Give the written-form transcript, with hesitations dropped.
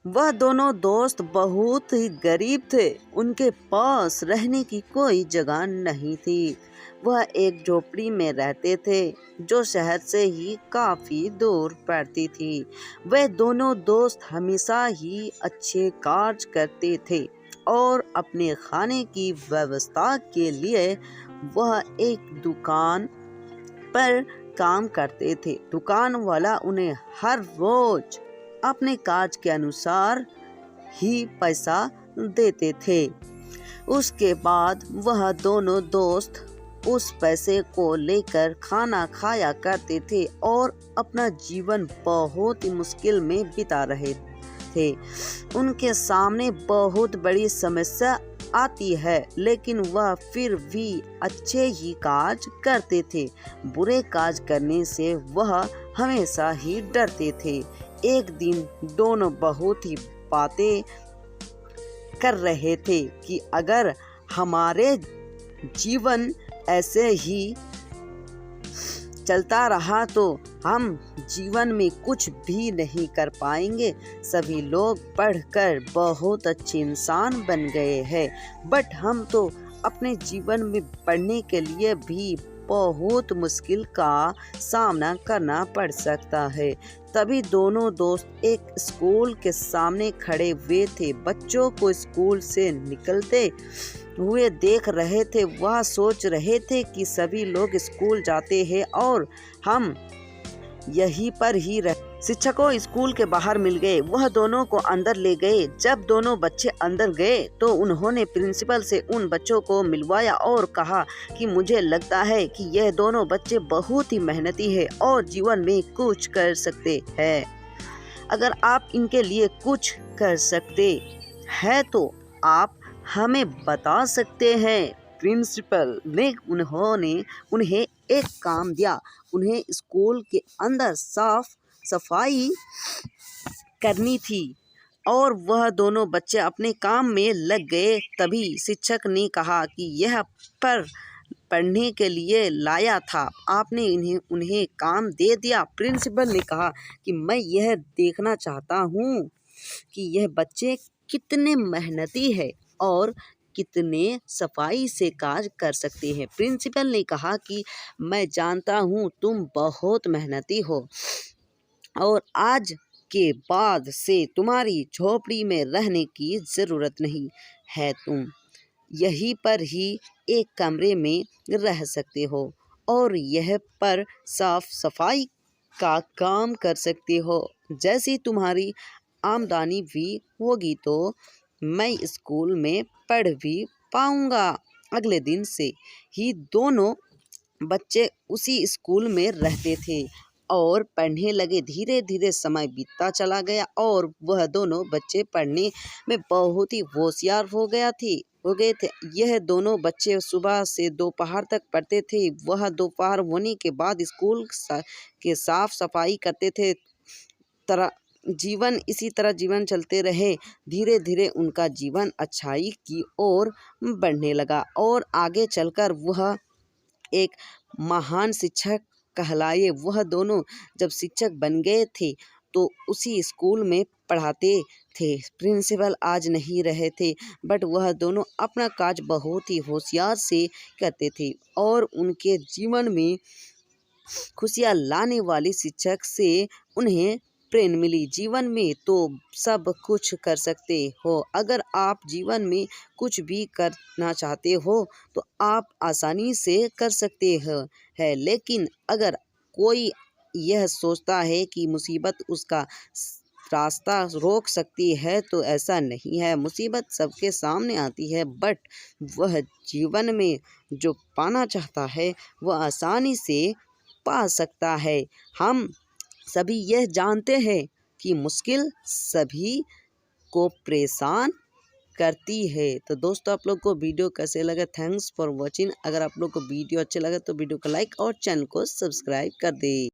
वह दोनों दोस्त बहुत ही गरीब थे। उनके पास रहने की कोई जगह नहीं थी। वह एक झोपड़ी में रहते थे जो शहर से ही काफ़ी दूर पड़ती थी। वे दोनों दोस्त हमेशा ही अच्छे कार्य करते थे और अपने खाने की व्यवस्था के लिए वह एक दुकान पर काम करते थे। दुकान वाला उन्हें हर रोज अपने कार्य के अनुसार ही पैसा देते थे। उसके बाद वह दोनों दोस्त उस पैसे को लेकर खाना खाया करते थे और अपना जीवन बहुत ही मुश्किल में बिता रहे थे। उनके सामने बहुत बड़ी समस्या आती है, लेकिन वह फिर भी अच्छे ही कार्य करते थे। बुरे कार्य करने से वह हमेशा ही डरते थे। एक दिन दोनों बहुत ही बातें कर रहे थे कि अगर हमारे जीवन ऐसे ही चलता रहा तो हम जीवन में कुछ भी नहीं कर पाएंगे। सभी लोग पढ़कर बहुत अच्छे इंसान बन गए हैं, बट हम तो अपने जीवन में पढ़ने के लिए भी बहुत मुश्किल का सामना करना पड़ सकता है। तभी दोनों दोस्त एक स्कूल के सामने खड़े हुए थे। बच्चों को स्कूल से निकलते हुए देख रहे थे। वह सोच रहे थे कि सभी लोग स्कूल जाते हैं और हम यहीं पर ही रह। शिक्षकों स्कूल के बाहर मिल गए। वह दोनों को अंदर ले गए। जब दोनों बच्चे अंदर गए तो उन्होंने प्रिंसिपल से उन बच्चों को मिलवाया और कहा कि मुझे लगता है कि यह दोनों बच्चे बहुत ही मेहनती हैं और जीवन में कुछ कर सकते हैं। अगर आप इनके लिए कुछ कर सकते हैं तो आप हमें बता सकते हैं। प्रिंसिपल ने उन्हें एक काम दिया। उन्हें स्कूल के अंदर साफ सफाई करनी थी और वह दोनों बच्चे अपने काम में लग गए। तभी शिक्षक ने कहा कि यह पढ़ने के लिए लाया था, आपने उन्हें काम दे दिया। प्रिंसिपल ने कहा कि मैं यह देखना चाहता हूँ कि यह बच्चे कितने मेहनती है और कितने सफाई से कार्य कर सकते हैं। प्रिंसिपल ने कहा कि मैं जानता हूँ तुम बहुत मेहनती हो और आज के बाद से तुम्हारी झोपड़ी में रहने की ज़रूरत नहीं है। तुम यहीं पर ही एक कमरे में रह सकते हो और यह पर साफ सफाई का काम कर सकते हो। जैसी तुम्हारी आमदनी भी होगी तो मैं स्कूल में पढ़ भी पाऊंगा। अगले दिन से ही दोनों बच्चे उसी स्कूल में रहते थे और पढ़ने लगे। धीरे धीरे समय बीतता चला गया और वह दोनों बच्चे पढ़ने में बहुत ही होशियार हो गए थे। यह दोनों बच्चे सुबह से दोपहर तक पढ़ते थे। वह दोपहर होने के बाद स्कूल के साफ सफाई करते थे। इसी तरह जीवन चलते रहे। धीरे धीरे उनका जीवन अच्छाई की ओर बढ़ने लगा और आगे चलकर वह एक महान शिक्षक कहलाए। वह दोनों जब शिक्षक बन गए थे तो उसी स्कूल में पढ़ाते थे। प्रिंसिपल आज नहीं रहे थे, बट वह दोनों अपना कार्य बहुत ही होशियार से करते थे और उनके जीवन में खुशियाँ लाने वाले शिक्षक से उन्हें प्रेरणा मिली। जीवन में तो सब कुछ कर सकते हो। अगर आप जीवन में कुछ भी करना चाहते हो तो आप आसानी से कर सकते हो है, लेकिन अगर कोई यह सोचता है कि मुसीबत उसका रास्ता रोक सकती है तो ऐसा नहीं है। मुसीबत सबके सामने आती है, बट वह जीवन में जो पाना चाहता है वह आसानी से पा सकता है। हम सभी यह जानते हैं कि मुश्किल सभी को परेशान करती है। तो दोस्तों आप लोग को वीडियो कैसे लगा? Thanks for watching. अगर आप लोग को वीडियो अच्छे लगे तो वीडियो को लाइक और चैनल को सब्सक्राइब कर दे।